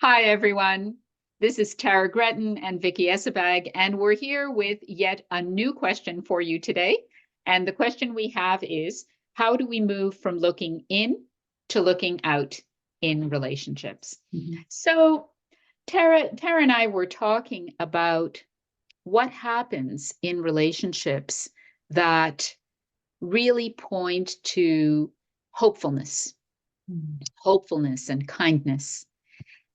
Hi, everyone. This is Tara Gretton and Vicky Essebag, and we're here with yet a new question for you today. And the question we have is, how do we move from looking in to looking out in relationships? So Tara and I were talking about what happens in relationships that really point to hopefulness, hopefulness and kindness,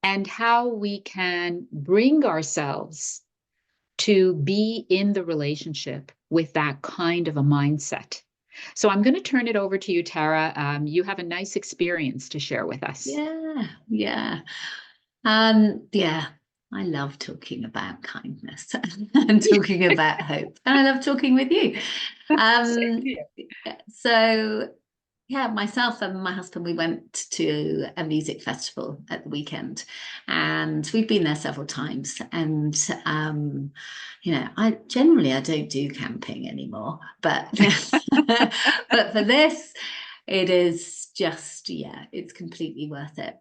and how we can bring ourselves to be in the relationship with that kind of a mindset. So I'm going to turn it over to you, Tara. You have a nice experience to share with us. Yeah. I love talking about kindness and talking about hope, and I love talking with you. So yeah, myself and my husband, we went to a music festival at the weekend, and we've been there several times. And I don't do camping anymore, but but for this, it is just it's completely worth it.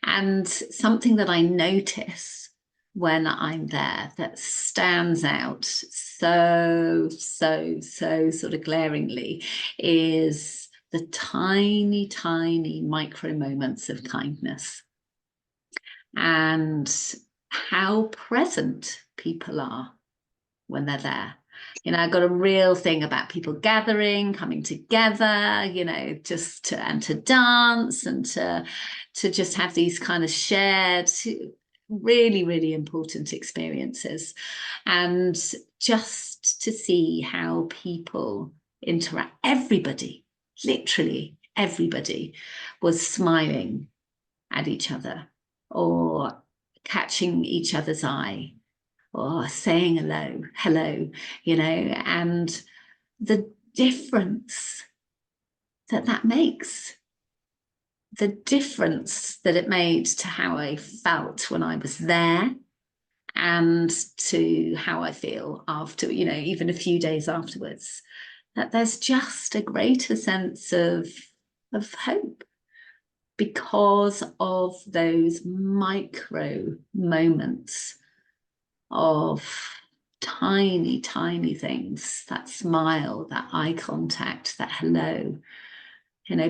And something that I notice when I'm there that stands out so sort of glaringly is the tiny, tiny micro moments of kindness and how present people are when they're there. I've got a real thing about people gathering, coming together, to dance and to just have these kind of shared, really, really important experiences. And just to see how people interact, literally everybody was smiling at each other or catching each other's eye or saying hello, and the difference that makes, the difference that it made to how I felt when I was there and to how I feel after, even a few days afterwards, that there's just a greater sense of hope because of those micro moments of tiny, tiny things, that smile, that eye contact, that hello,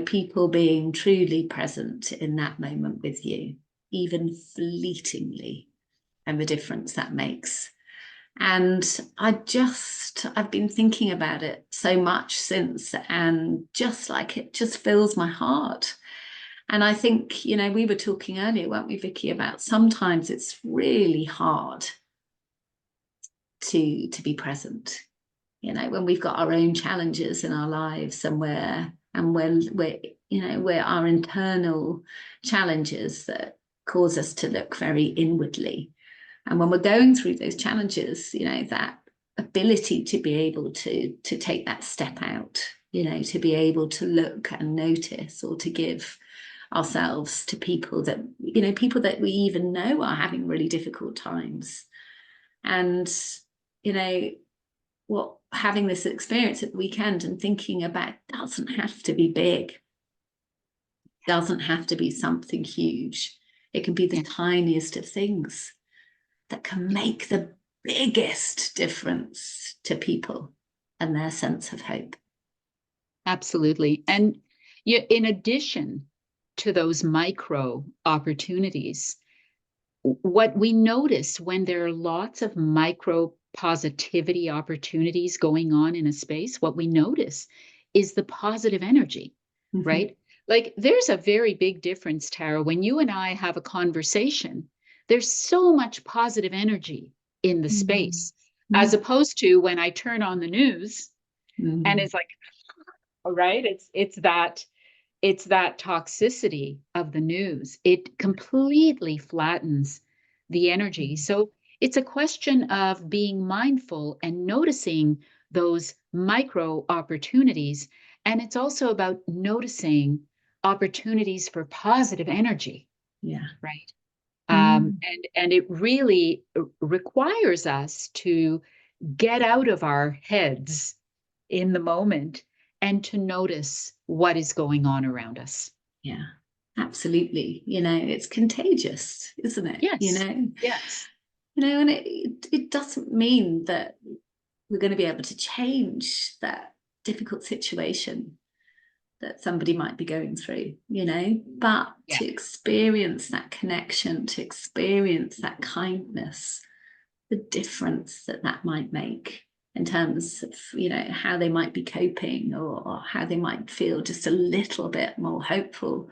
people being truly present in that moment with you, even fleetingly, and the difference that makes. And I've been thinking about it so much since, and just like it just fills my heart. And I think, we were talking earlier, weren't we, Vicky, about sometimes it's really hard to be present, when we've got our own challenges in our lives and where our internal challenges that cause us to look very inwardly. And when we're going through those challenges, that ability to be able to take that step out, to be able to look and notice or to give ourselves to people that we even know are having really difficult times. And having this experience at the weekend and thinking about doesn't have to be big, doesn't have to be something huge. It can be the tiniest of things that can make the biggest difference to people and their sense of hope. Absolutely. And in addition to those micro opportunities, what we notice when there are lots of micro positivity opportunities going on in a space, what we notice is the positive energy, right? Like there's a very big difference, Tara, when you and I have a conversation, there's so much positive energy in the space, as opposed to when I turn on the news and it's like, all right, it's that toxicity of the news. It completely flattens the energy. So it's a question of being mindful and noticing those micro opportunities. And it's also about noticing opportunities for positive energy. Yeah. Right. And it really requires us to get out of our heads in the moment and to notice what is going on around us. Yeah. absolutely. It's contagious, isn't it? Yes. Yes. And it doesn't mean that we're going to be able to change that difficult situation that somebody might be going through, but Yeah. to experience that connection, to experience that kindness, the difference that might make in terms of, how they might be coping, or how they might feel just a little bit more hopeful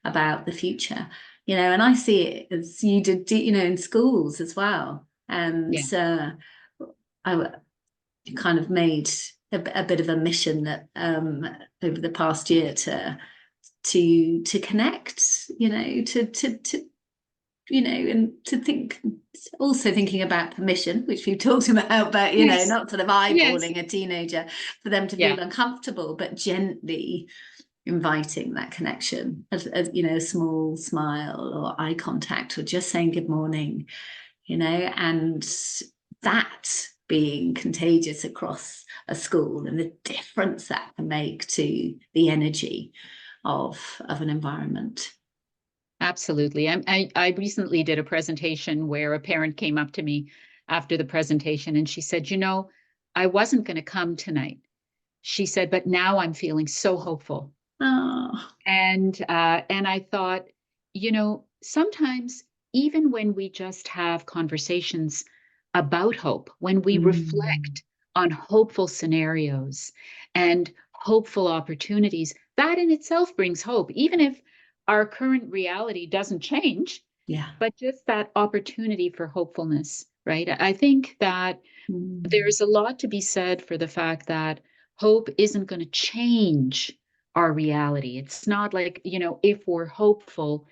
about the future, and I see it as you did, in schools as well. And Yeah. I kind of made a bit of a mission that over the past year to connect, and to think, also thinking about permission, which we've talked about, but Yes. not sort of Yes. eyeballing a teenager for them to Yeah. feel uncomfortable, but gently inviting that connection, as a small smile or eye contact, or just saying good morning, and that being contagious across a school, and the difference that can make to the energy of an environment. Absolutely. I recently did a presentation where a parent came up to me after the presentation and she said, I wasn't going to come tonight. She said, but now I'm feeling so hopeful. Oh, And I thought, sometimes even when we just have conversations about hope, when we reflect on hopeful scenarios and hopeful opportunities, that in itself brings hope, even if our current reality doesn't change, yeah. but just that opportunity for hopefulness, right? I think that there's a lot to be said for the fact that hope isn't going to change our reality. It's not like, if we're hopeful,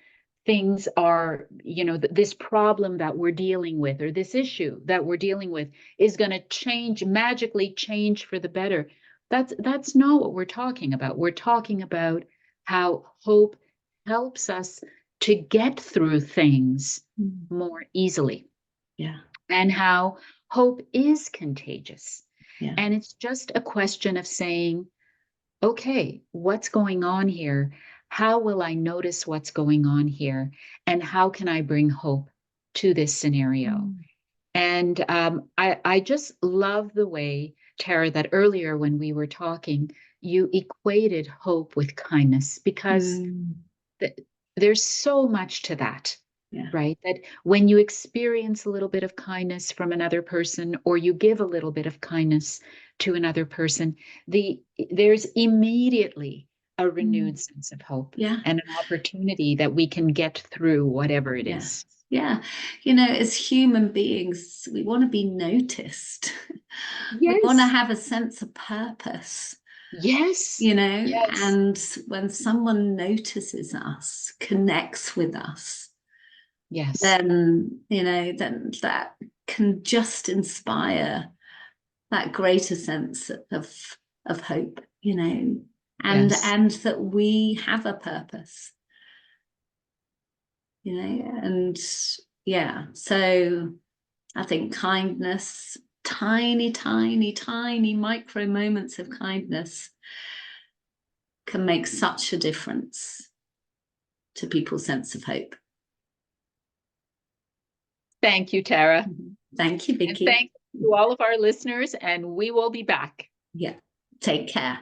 things are, this problem that we're dealing with, or this issue that we're dealing with, is going to magically change for the better. That's not what we're talking about. We're talking about how hope helps us to get through things more easily, Yeah. and how hope is contagious. Yeah. And it's just a question of saying, okay, what's going on here? How will I notice what's going on here? And how can I bring hope to this scenario? And I just love the way, Tara, that earlier when we were talking, you equated hope with kindness, because th- there's so much to that. Yeah. Right? That when you experience a little bit of kindness from another person, or you give a little bit of kindness to another person, there's immediately a renewed sense of hope, Yeah. and an opportunity that we can get through whatever it Yeah. is. Yeah. As human beings, we want to be noticed. We want to Yes. have a sense of purpose, Yes. Yes. and when someone notices us, connects with us, Yes. then, then that can just inspire that greater sense of hope, and Yes. that we have a purpose, and yeah. So I think kindness, tiny, tiny, tiny micro moments of kindness, can make such a difference to people's sense of hope. Thank you, Tara. Thank you, And Vicky. thank you to all of our listeners, and we will be back. Yeah. Take care.